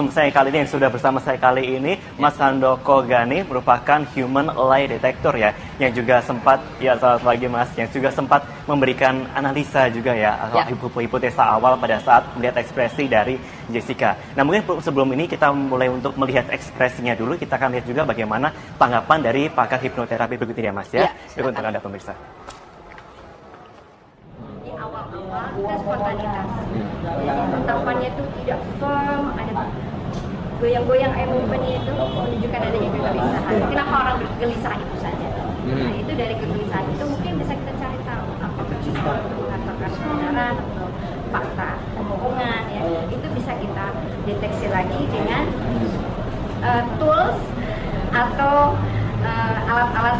narasumber saya kali ini yang sudah bersama saya kali ini, Mas Handoko Ghani, merupakan human lie detector ya, yang juga sempat, ya selamat pagi Mas, yang juga sempat memberikan analisa juga ya, hipotesa awal pada saat melihat ekspresi dari Jessica. Nah mungkin sebelum ini kita mulai untuk melihat ekspresinya dulu, kita akan lihat juga bagaimana tanggapan dari pakar hipnoterapi berikut ini ya Mas ya. Itu untuk Anda pemirsa. Di awal-awal kita spontanitas. Tatapannya itu tidak firm, ada goyang-goyang emosionnya itu menunjukkan adanya kegelisahan. Kenapa orang bergelisah itu saja? Nah itu dari kegelisahan itu mungkin bisa kita cari tahu apakah itu mengatakan kebenaran atau fakta kebohongan ya. Itu bisa kita deteksi lagi dengan tools atau alat-alat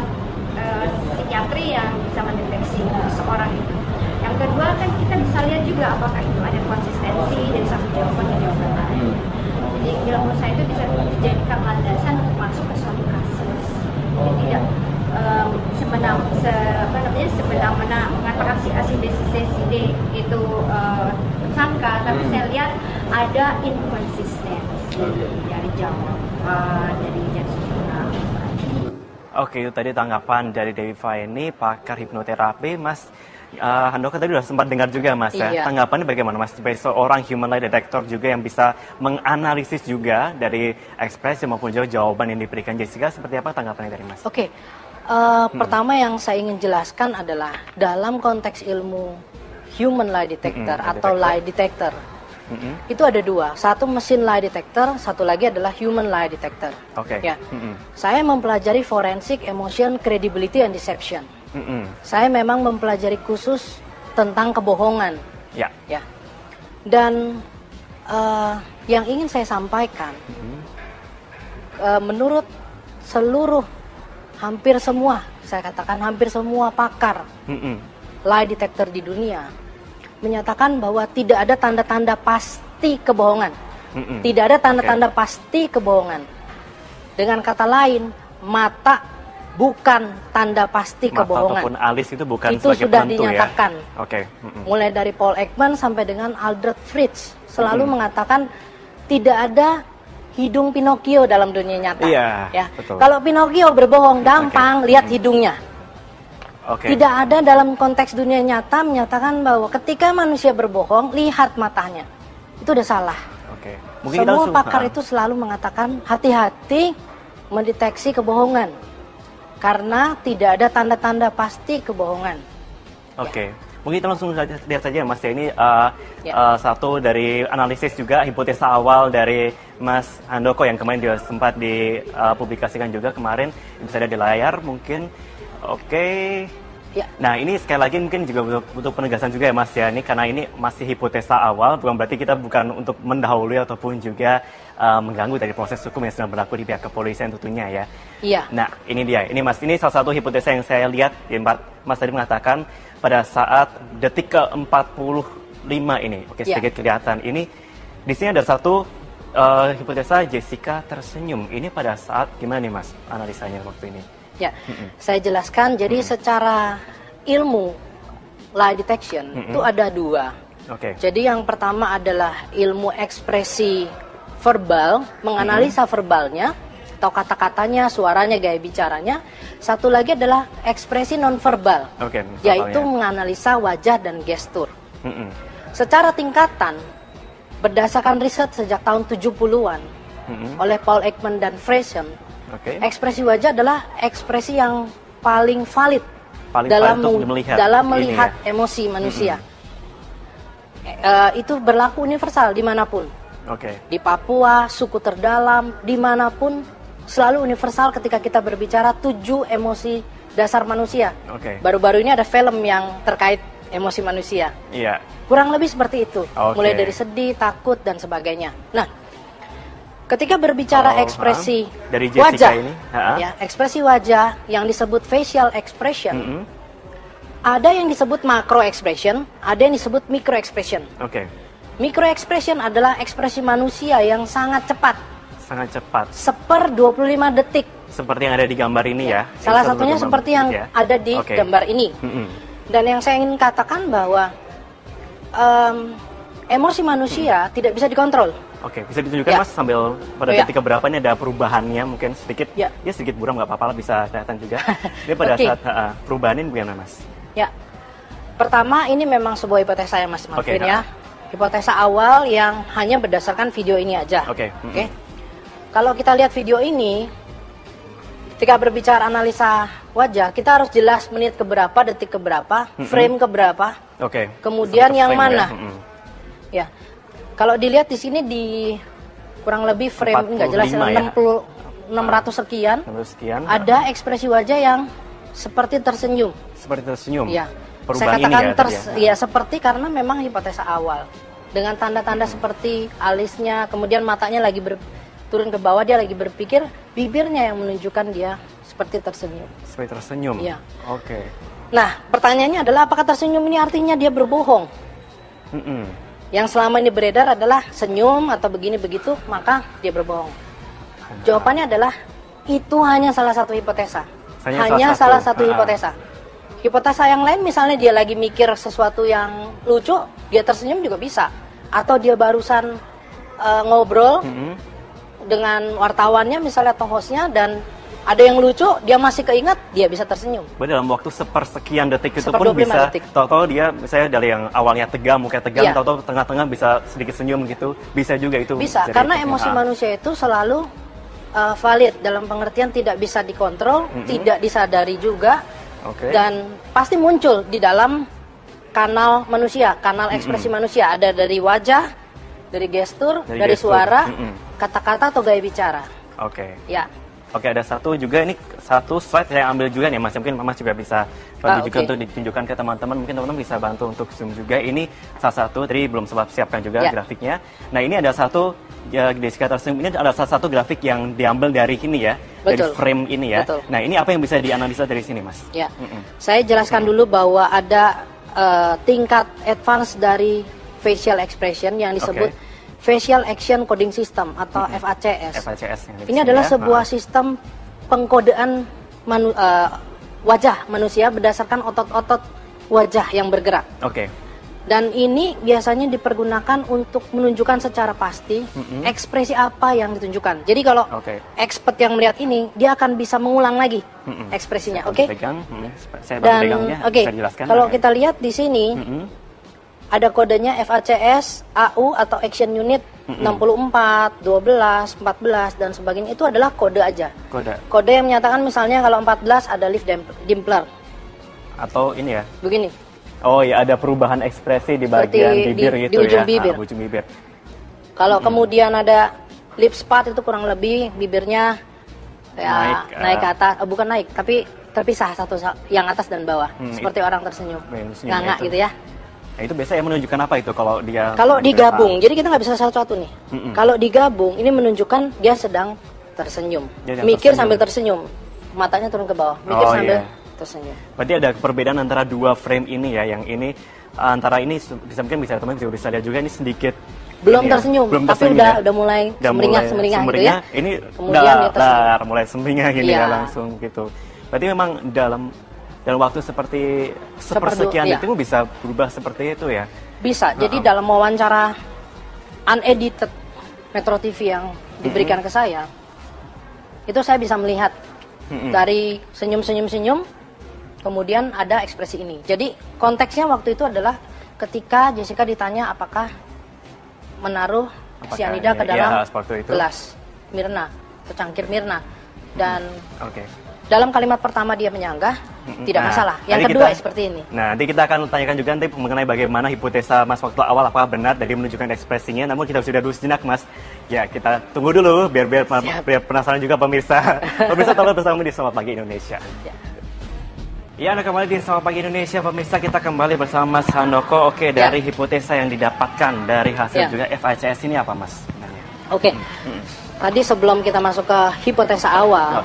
psikiatri yang bisa mendeteksi seseorang itu. Yang kedua kan kita bisa lihat juga apakah itu ada konsistensi dari satu jawaban ke jawaban lain. Jadi ilmu saya itu bisa dijadikan landasan untuk masuk ke suatu kasus. Jadi tidak semena-mena mengatakan si A, si B, si D itu tersangka, tapi saya lihat ada inkonsistensi dari jawaban dari Jessica. Oke, itu tadi tanggapan dari Dewi Faini, pakar hipnoterapi. Mas Handoko tadi sudah sempat dengar juga Mas ya. Tanggapannya bagaimana Mas sebagai seorang human lie detector juga yang bisa menganalisis juga dari ekspresi maupun jawaban yang diberikan Jessica, seperti apa tanggapannya dari Mas? Oke, pertama yang saya ingin jelaskan adalah dalam konteks ilmu human lie detector atau lie detector. Itu ada dua, satu mesin lie detector, satu lagi adalah human lie detector. Ya, saya mempelajari forensic, emotion, credibility, and deception. Saya memang mempelajari khusus tentang kebohongan. Ya. Dan yang ingin saya sampaikan, menurut seluruh, hampir semua, saya katakan hampir semua pakar lie detector di dunia menyatakan bahwa tidak ada tanda-tanda pasti kebohongan. Tidak ada tanda-tanda pasti kebohongan. Dengan kata lain, mata bukan tanda pasti kebohongan. Ataupun alis itu bukan itu sebagai sudah penentu dinyatakan. Ya. Mulai dari Paul Ekman sampai dengan Aldous Fritz selalu mengatakan tidak ada hidung Pinocchio dalam dunia nyata. Ya. Kalau Pinocchio berbohong gampang, lihat hidungnya. Tidak ada dalam konteks dunia nyata menyatakan bahwa ketika manusia berbohong, lihat matanya. Itu udah salah. Mungkin semua pakar itu selalu mengatakan hati-hati mendeteksi kebohongan. Karena tidak ada tanda-tanda pasti kebohongan. Mungkin kita langsung lihat saja Mas ya, ini satu dari analisis juga hipotesa awal dari Mas Handoko yang kemarin juga sempat dipublikasikan juga kemarin, bisa ada di layar mungkin. Nah ini sekali lagi mungkin juga butuh penegasan juga ya Mas ya, ini karena ini masih hipotesa awal, bukan berarti kita bukan untuk mendahului ataupun juga mengganggu dari proses hukum yang sedang berlaku di pihak kepolisian tentunya ya. Nah ini dia, ini Mas, ini salah satu hipotesa yang saya lihat, Mas tadi mengatakan pada saat detik ke-45 ini, sedikit kelihatan, ini di sini ada satu hipotesa Jessica tersenyum, ini pada saat gimana nih Mas analisanya waktu ini? Saya jelaskan, jadi secara ilmu lie detection itu ada dua. Jadi yang pertama adalah ilmu ekspresi verbal, menganalisa verbalnya atau kata-katanya, suaranya, gaya bicaranya. Satu lagi adalah ekspresi nonverbal, yaitu menganalisa wajah dan gestur. Secara tingkatan, berdasarkan riset sejak tahun 70-an oleh Paul Ekman dan Friesen, ekspresi wajah adalah ekspresi yang paling valid dalam melihat emosi manusia. Itu berlaku universal dimanapun. Di Papua, suku terdalam, dimanapun selalu universal ketika kita berbicara 7 emosi dasar manusia. Baru-baru ini ada film yang terkait emosi manusia. Kurang lebih seperti itu. Mulai dari sedih, takut, dan sebagainya. Nah, ketika berbicara ekspresi dari Jessica wajah, ini, ekspresi wajah yang disebut facial expression, ada yang disebut macro expression, ada yang disebut micro expression. Micro expression adalah ekspresi manusia yang sangat cepat. Seper 25 detik. Seperti yang ada di gambar ini ya. Salah satunya seperti yang ada di gambar ini. Dan yang saya ingin katakan bahwa emosi manusia tidak bisa dikontrol. Oke, bisa ditunjukkan Mas sambil pada detik keberapa ini ada perubahannya mungkin sedikit, ya sedikit buram nggak apa-apa lah, bisa kelihatan juga. Ini pada saat perubahan ini bagaimana Mas? Ya, pertama ini memang sebuah hipotesa ya Mas Marvin ya. Hipotesa awal yang hanya berdasarkan video ini aja. Oke. Kalau kita lihat video ini, ketika berbicara analisa wajah, kita harus jelas menit keberapa, detik keberapa, frame keberapa. Kemudian yang mana? Ya. Kalau dilihat di sini di kurang lebih frame nggak jelas 600 sekian, ada ekspresi wajah yang seperti tersenyum. Seperti tersenyum. Ya. Perubahan saya katakan ini ya seperti karena memang hipotesa awal dengan tanda-tanda seperti alisnya, kemudian matanya lagi turun ke bawah, dia lagi berpikir, bibirnya yang menunjukkan dia seperti tersenyum. Seperti tersenyum. Iya. Oke. Nah, pertanyaannya adalah apakah tersenyum ini artinya dia berbohong? Yang selama ini beredar adalah senyum atau begini begitu, maka dia berbohong. Jawabannya adalah itu hanya salah satu hipotesa. Hanya salah satu hipotesa. Hipotesa yang lain misalnya dia lagi mikir sesuatu yang lucu, dia tersenyum juga bisa. Atau dia barusan ngobrol dengan wartawannya misalnya atau hostnya dan ada yang lucu, dia masih keingat, dia bisa tersenyum. Dalam waktu sepersekian detik itu pun bisa, tahu-tahu dia misalnya dari yang awalnya tegang, mukanya tegang, tahu-tahu tengah-tengah bisa sedikit senyum gitu, bisa juga itu. Bisa, karena emosi manusia itu selalu valid dalam pengertian tidak bisa dikontrol, tidak disadari juga, dan pasti muncul di dalam kanal manusia, kanal ekspresi manusia, ada dari wajah, dari gestur, dari suara, kata-kata atau gaya bicara. Ya. Oke, ada satu juga ini satu slide saya ambil juga nih Mas. Mungkin Mas juga bisa bantu juga untuk ditunjukkan ke teman-teman. Mungkin teman-teman bisa bantu untuk zoom juga. Ini salah satu, tadi belum sempat siapkan juga grafiknya. Nah ini ada satu, ya di sekitar zoom ini ada salah satu grafik yang diambil dari ini ya. Dari frame ini ya. Nah ini apa yang bisa dianalisa dari sini Mas? Ya, saya jelaskan dulu bahwa ada tingkat advance dari facial expression yang disebut Facial Action Coding System atau FACS. Ini adalah sebuah sistem pengkodean wajah manusia berdasarkan otot-otot wajah yang bergerak. Dan ini biasanya dipergunakan untuk menunjukkan secara pasti ekspresi apa yang ditunjukkan. Jadi kalau expert yang melihat ini, dia akan bisa mengulang lagi ekspresinya. Dan kalau kita lihat di sini. Ada kodenya FACS, AU atau Action Unit 64, 12, 14 dan sebagainya. Itu adalah kode aja. Kode yang menyatakan misalnya kalau 14 ada lip dimpler. Atau ini ya. Begini. Oh ya, ada perubahan ekspresi di bagian bibir gitu di ujung bibir. Ujung bibir. Kalau kemudian ada lip spot itu kurang lebih bibirnya ya, naik ke atas. Bukan naik, tapi terpisah satu yang atas dan bawah. Seperti orang tersenyum. Nganga gitu ya. Nah, itu biasanya menunjukkan apa itu kalau dia digabung, jadi kita nggak bisa satu-satu nih. Kalau digabung, ini menunjukkan dia sedang tersenyum, mikir sambil tersenyum, matanya turun ke bawah, mikir sambil tersenyum. Berarti ada perbedaan antara dua frame ini ya, yang ini antara ini mungkin bisa teman bisa lihat juga ini sedikit belum tersenyum, tapi udah mulai semeringah gitu ya. Ini kemudian udah mulai semeringah gini ya langsung gitu. Berarti memang dalam waktu seperti sepersekian detik bisa berubah seperti itu ya? Bisa, jadi dalam wawancara unedited Metro TV yang diberikan ke saya, itu saya bisa melihat dari senyum-senyum, kemudian ada ekspresi ini. Jadi konteksnya waktu itu adalah ketika Jessica ditanya apakah menaruh cyanida ke dalam gelas Mirna, atau cangkir Mirna. Dan dalam kalimat pertama dia menyanggah, tidak masalah. Yang kedua seperti ini. Nah, nanti kita akan tanyakan juga nanti mengenai bagaimana hipotesa Mas waktu awal apakah benar dari menunjukkan ekspresinya. Namun kita sudah dulu sejenak Mas. Ya, kita tunggu dulu biar penasaran juga pemirsa. Pemirsa tetap bersama di Selamat Pagi Indonesia. Ya, Anda kembali di Selamat Pagi Indonesia. Pemirsa, kita kembali bersama Mas Handoko. Dari hipotesa yang didapatkan dari hasil juga FACS ini apa Mas? Tadi sebelum kita masuk ke hipotesa awal,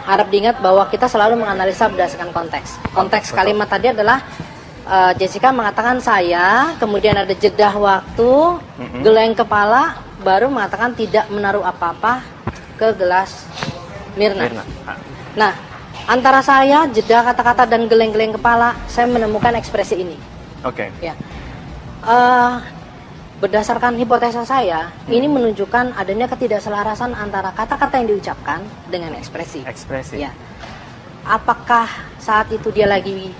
harap diingat bahwa kita selalu menganalisa berdasarkan konteks. Konteks kalimat tadi adalah Jessica mengatakan saya, kemudian ada jeda waktu, geleng kepala, baru mengatakan tidak menaruh apa-apa ke gelas Mirna. Nah, antara saya, jeda kata-kata dan geleng-geleng kepala, saya menemukan ekspresi ini. berdasarkan hipotesa saya, ini menunjukkan adanya ketidakselarasan antara kata-kata yang diucapkan dengan ekspresi. Ekspresi. Ya. Apakah saat itu dia lagi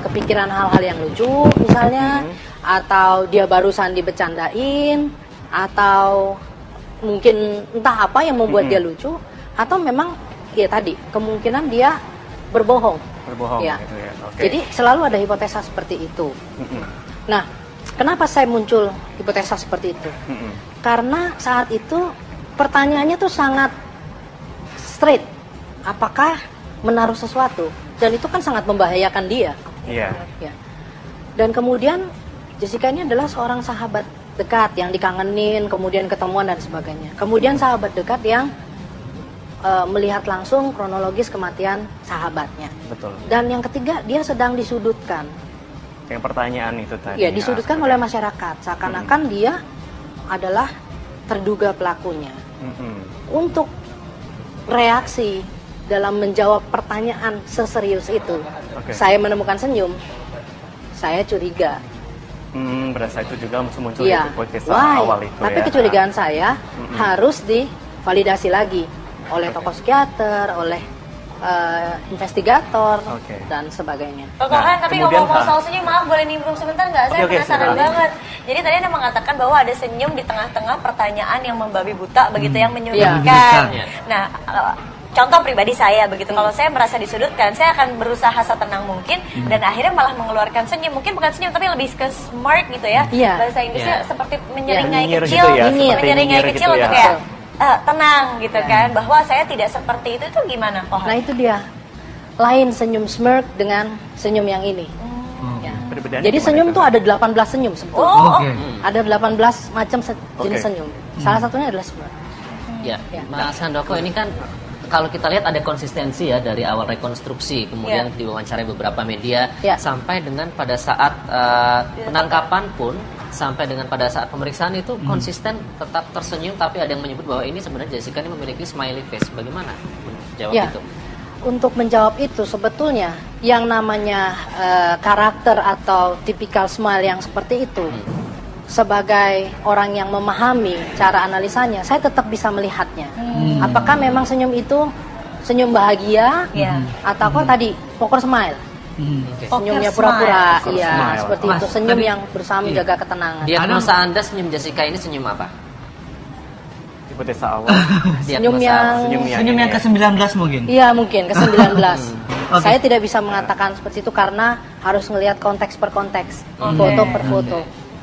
kepikiran hal-hal yang lucu misalnya, atau dia barusan dibecandain, atau mungkin entah apa yang membuat dia lucu, atau memang ya tadi kemungkinan dia berbohong. Berbohong. Ya. Gitu ya. Okay. Jadi selalu ada hipotesa seperti itu. Nah, kenapa saya muncul hipotesa seperti itu? Karena saat itu pertanyaannya tuh sangat straight. Apakah menaruh sesuatu? Dan itu kan sangat membahayakan dia. Iya. Ya. Dan kemudian Jessica ini adalah seorang sahabat dekat yang dikangenin, kemudian ketemuan dan sebagainya. Kemudian sahabat dekat yang melihat langsung kronologis kematian sahabatnya. Betul. Dan yang ketiga, dia sedang disudutkan. Yang pertanyaan itu tadi. Ya, disudutkan oleh masyarakat. Seakan-akan dia adalah terduga pelakunya. Untuk reaksi dalam menjawab pertanyaan seserius itu, saya menemukan senyum, saya curiga. Berasa itu juga muncul Ya, hipotesa awal itu. tapi kecurigaan saya harus divalidasi lagi oleh tokoh psikiater, oleh investigator dan sebagainya. Tapi ngomong soal senyum, maaf boleh nimbrung sebentar nggak? Saya penasaran banget. Jadi tadi Anda mengatakan bahwa ada senyum di tengah-tengah pertanyaan yang membabi buta, begitu yang menyudutkan. Nah, contoh pribadi saya begitu, kalau saya merasa disudutkan, saya akan berusaha setenang mungkin dan akhirnya malah mengeluarkan senyum. Mungkin bukan senyum tapi lebih ke smart gitu ya. Bahasa Inggrisnya seperti menyeringai kecil, menyeringai kecil untuk kayak tenang gitu kan, bahwa saya tidak seperti itu gimana kok? Nah itu dia, lain senyum smirk dengan senyum yang ini. Jadi senyum tuh ada 18 senyum sebetulnya. Ada 18 macam jenis senyum. Salah satunya adalah smirk. Ya, Mas Handoko, ini kan kalau kita lihat ada konsistensi ya dari awal rekonstruksi, kemudian diwawancarai beberapa media, sampai dengan pada saat penangkapan pun, sampai dengan pada saat pemeriksaan itu konsisten tetap tersenyum, tapi ada yang menyebut bahwa ini sebenarnya Jessica ini memiliki smiley face. Bagaimana menjawab itu? Untuk menjawab itu sebetulnya yang namanya karakter atau typical smile yang seperti itu, sebagai orang yang memahami cara analisanya, saya tetap bisa melihatnya. Apakah memang senyum itu senyum bahagia, atau kok tadi poker smile? Senyumnya pura-pura, iya seperti itu. Senyum yang berusaha menjaga ketenangan. Diagnosa Anda senyum Jessica ini senyum apa? Hipotesa awal. Senyum yang ke-19 mungkin? Iya mungkin ke-19. Saya tidak bisa mengatakan seperti itu karena harus melihat konteks per konteks, foto per foto.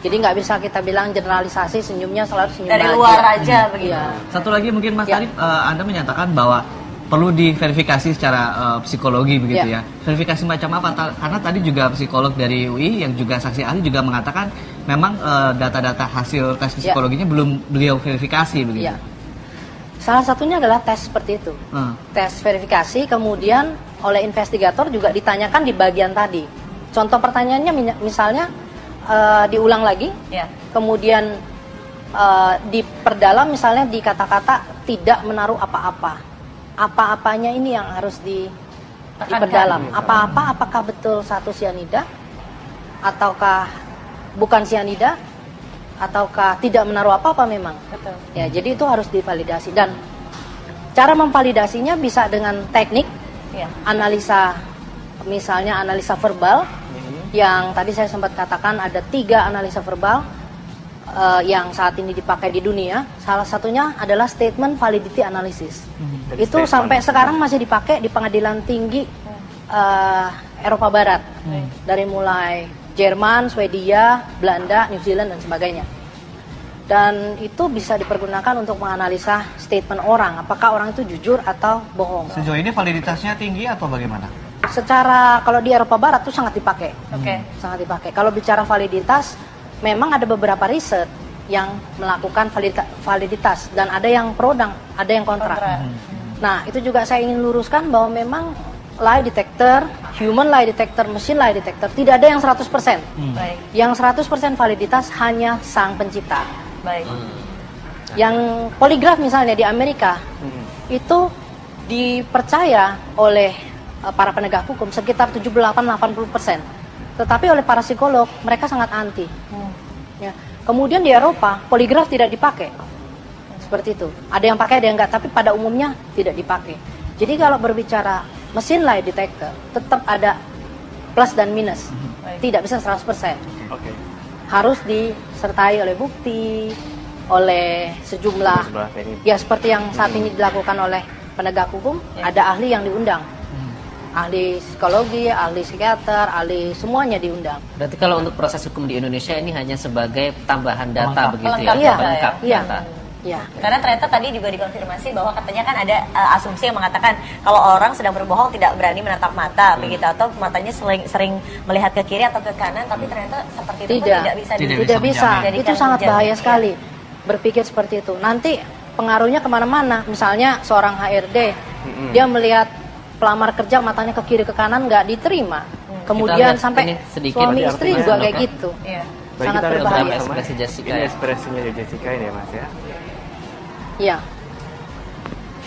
Jadi nggak bisa kita bilang generalisasi senyumnya selalu senyum dari bahagia. luar aja begitu. Satu lagi mungkin Mas Arif, Anda menyatakan bahwa perlu diverifikasi secara psikologi begitu ya. Verifikasi macam apa? Karena tadi juga psikolog dari UI yang juga saksi ahli juga mengatakan memang data-data hasil tes psikologinya belum beliau verifikasi begitu. Salah satunya adalah tes seperti itu. Tes verifikasi, kemudian oleh investigator juga ditanyakan di bagian tadi. Contoh pertanyaannya misalnya diulang lagi, kemudian diperdalam misalnya di kata-kata tidak menaruh apa-apa. Apa-apanya ini yang harus diperdalam. Apa-apa, apakah betul satu sianida, ataukah bukan sianida, ataukah tidak menaruh apa-apa memang. Betul. Ya, jadi itu harus divalidasi, dan cara memvalidasinya bisa dengan teknik analisa, misalnya analisa verbal, yang tadi saya sempat katakan ada 3 analisa verbal yang saat ini dipakai di dunia. Salah satunya adalah statement validity analysis. Itu sampai sekarang masih dipakai di pengadilan tinggi Eropa Barat, dari mulai Jerman, Swedia, Belanda, New Zealand dan sebagainya. Dan itu bisa dipergunakan untuk menganalisa statement orang, apakah orang itu jujur atau bohong. Sejauh ini validitasnya tinggi atau bagaimana? Secara kalau di Eropa Barat itu sangat dipakai, sangat dipakai. Kalau bicara validitas, memang ada beberapa riset yang melakukan validitas, dan ada yang pro dan ada yang kontra. Nah, itu juga saya ingin luruskan bahwa memang lie detector, human lie detector, machine lie detector tidak ada yang 100%. Yang 100% validitas hanya sang pencipta. Yang poligraf misalnya di Amerika itu dipercaya oleh para penegak hukum sekitar 78-80%. Tetapi oleh para psikolog mereka sangat anti. Ya. Kemudian di Eropa poligraf tidak dipakai. Seperti itu. Ada yang pakai, ada yang enggak, tapi pada umumnya tidak dipakai. Jadi kalau berbicara mesin lie detector, tetap ada plus dan minus. Tidak bisa 100%. Okay. Harus disertai oleh bukti, oleh sejumlah ya seperti yang saat ini dilakukan oleh penegak hukum, ada ahli yang diundang. Ahli psikologi, ahli psikiater, ahli semuanya diundang. Berarti kalau untuk proses hukum di Indonesia ini hanya sebagai tambahan data begitu pelengkap ya? Pelengkap Data. Ya. Karena ternyata tadi juga dikonfirmasi bahwa katanya kan ada asumsi yang mengatakan kalau orang sedang berbohong tidak berani menatap mata begitu, atau matanya sering melihat ke kiri atau ke kanan, tapi ternyata seperti itu tidak bisa. Tidak bisa. Itu sangat bahaya sekali. Berpikir seperti itu. Nanti pengaruhnya kemana-mana. Misalnya seorang HRD, dia melihat pelamar kerja matanya ke kiri ke kanan nggak diterima. Kemudian sampai suami istri juga kayak gitu. Sangat berbahaya. Ekspresi Jessica. Ini ekspresinya Jessica ini ya Mas ya. Iya.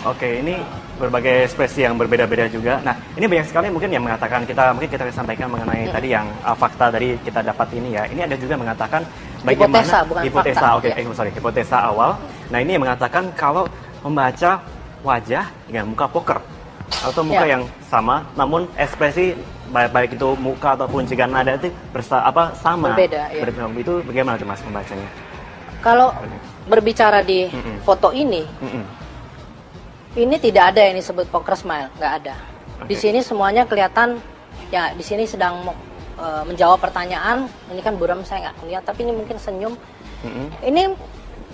Oke, ini berbagai ekspresi yang berbeda-beda juga. Nah, ini banyak sekali mungkin yang mengatakan mungkin kita sampaikan mengenai tadi yang fakta dari kita dapat ini ya. Ini ada juga mengatakan bagaimana hipotesa, bukan hipotesa. fakta. Oke, hipotesa awal. Nah, ini yang mengatakan kalau membaca wajah dengan muka poker atau muka yang sama, namun ekspresi baik itu muka ataupun juga nada itu sama. Berbeda. Ya. Itu bagaimana tuh Mas membacanya? Kalau berbicara di foto ini, ini tidak ada yang disebut poker smile, nggak ada. Di sini semuanya kelihatan, ya di sini sedang menjawab pertanyaan. Ini kan buram saya nggak lihat, tapi ini mungkin senyum.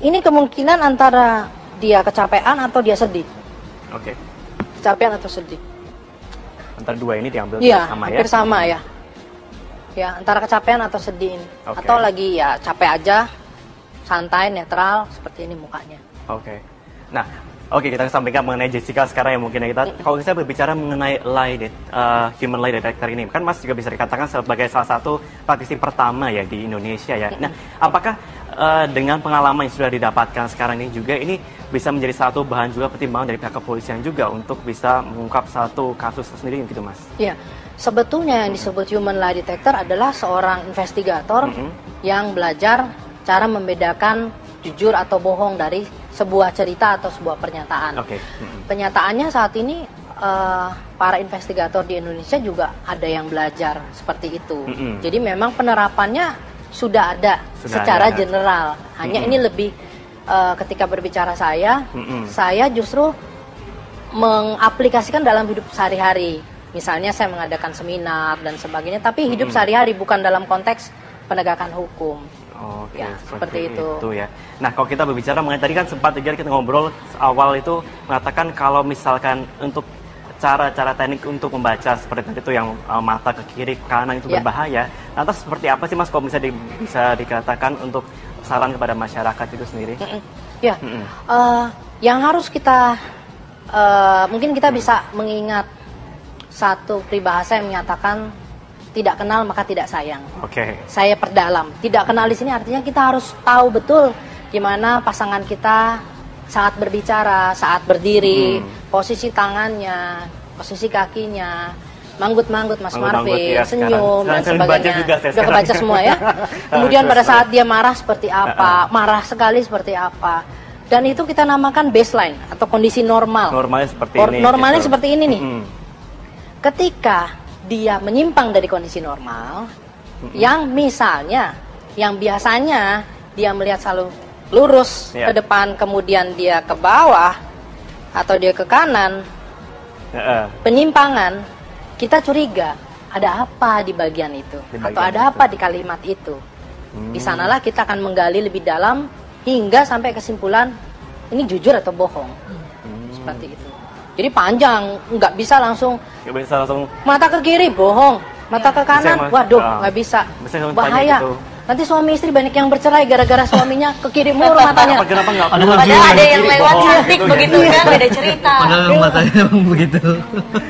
Ini kemungkinan antara dia kecapean atau dia sedih. Oke. Kecapean atau sedih. Antara dua ini diambil sama ya? Hampir sama ya. Ya antara kecapean atau sedih ini. Atau lagi ya capek aja. Santai, netral, seperti ini mukanya. Oke. Nah, kita sampaikan mengenai Jessica sekarang ya mungkin kita. Kalau saya berbicara mengenai human lie detector ini, kan Mas juga bisa dikatakan sebagai salah satu praktisi pertama ya di Indonesia ya. Nah, apakah dengan pengalaman yang sudah didapatkan sekarang ini juga ini bisa menjadi satu bahan juga pertimbangan dari pihak kepolisian juga untuk bisa mengungkap satu kasus sendiri gitu Mas? Iya. Sebetulnya yang disebut human lie detector adalah seorang investigator yang belajar cara membedakan jujur atau bohong dari sebuah cerita atau sebuah pernyataan. Penyataannya saat ini para investigator di Indonesia juga ada yang belajar seperti itu. Jadi memang penerapannya sudah ada secara general. Hanya ini lebih ketika berbicara saya justru mengaplikasikan dalam hidup sehari-hari. Misalnya saya mengadakan seminar dan sebagainya, tapi hidup sehari-hari bukan dalam konteks penegakan hukum. Oke, seperti itu ya. Nah, kalau kita berbicara mengenai tadi kan sempat kita ngobrol awal itu mengatakan kalau misalkan untuk cara-cara teknik untuk membaca seperti itu yang mata ke kiri ke kanan itu berbahaya. Lantas seperti apa sih Mas kalau bisa dikatakan untuk saran kepada masyarakat itu sendiri? Yang harus kita mungkin kita bisa mengingat satu peribahasa yang menyatakan tidak kenal maka tidak sayang. Saya perdalam. Tidak kenal di sini artinya kita harus tahu betul gimana pasangan kita saat berbicara, saat berdiri, posisi tangannya, posisi kakinya, manggut-manggut Mas Marvin, senyum dan sebagainya. Sudah kebaca semua ya. Kemudian pada saat dia marah seperti apa, marah sekali seperti apa. Dan itu kita namakan baseline atau kondisi normal. Normalnya seperti ini. Normalnya seperti ini nih. Ketika dia menyimpang dari kondisi normal, yang misalnya, yang biasanya dia melihat selalu lurus ke depan, kemudian dia ke bawah atau dia ke kanan, penyimpangan, kita curiga ada apa di bagian itu, atau ada apa di kalimat itu. Di sanalah kita akan menggali lebih dalam hingga sampai kesimpulan ini jujur atau bohong, seperti itu. Jadi panjang, nggak bisa langsung mata ke kiri bohong, mata ke kanan, waduh nggak bisa, bahaya. Nanti suami istri banyak yang bercerai gara-gara suaminya ke kiri mulu matanya. Padahal ada yang lewat cantik begitu kan, beda cerita. Padahal matanya emang begitu.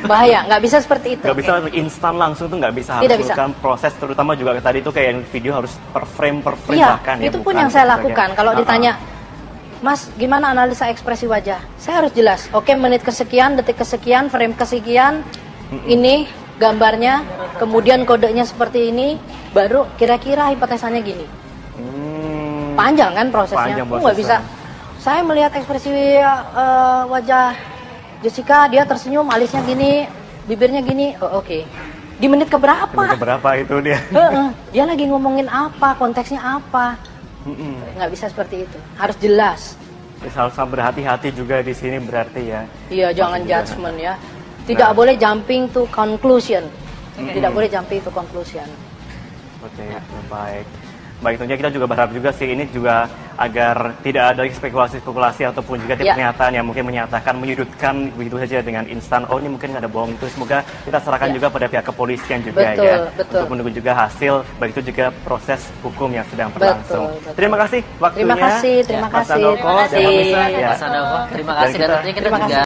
Bahaya, nggak bisa seperti itu. Nggak bisa instan langsung tuh nggak bisa, harus melakukan proses, terutama juga tadi itu kayak video harus per frame bahkan ya. Itu pun yang saya lakukan. Kalau ditanya, Mas, gimana analisa ekspresi wajah? Saya harus jelas. Oke, menit kesekian, detik kesekian, frame kesekian, ini gambarnya, kemudian kodenya seperti ini, baru kira-kira hipotesanya gini. Panjang kan prosesnya. Aku nggak bisa. Saya melihat ekspresi wajah Jessica, dia tersenyum, alisnya gini, bibirnya gini. Oh, oke. Di menit keberapa? Menit keberapa itu dia? Dia lagi ngomongin apa, konteksnya apa? Nggak bisa seperti itu. Harus jelas. Harus berhati-hati juga di sini berarti ya. Iya, jangan judgement ya. Tidak boleh jumping to conclusion. Tidak boleh jumping to conclusion. Oke, baik. Baik, tentunya kita juga berharap juga sih ini juga agar tidak ada spekulasi-spekulasi ataupun juga pernyataan yang mungkin menyatakan, menyudutkan begitu saja dengan instan. Oh, ini mungkin ada bohong itu. Semoga kita serahkan juga pada pihak kepolisian juga untuk menunggu juga hasil, baik itu juga proses hukum yang sedang berlangsung. Terima kasih waktunya. Terima kasih. Mas Handoko dan Mbak Misa. Terima kasih dan tentunya kita juga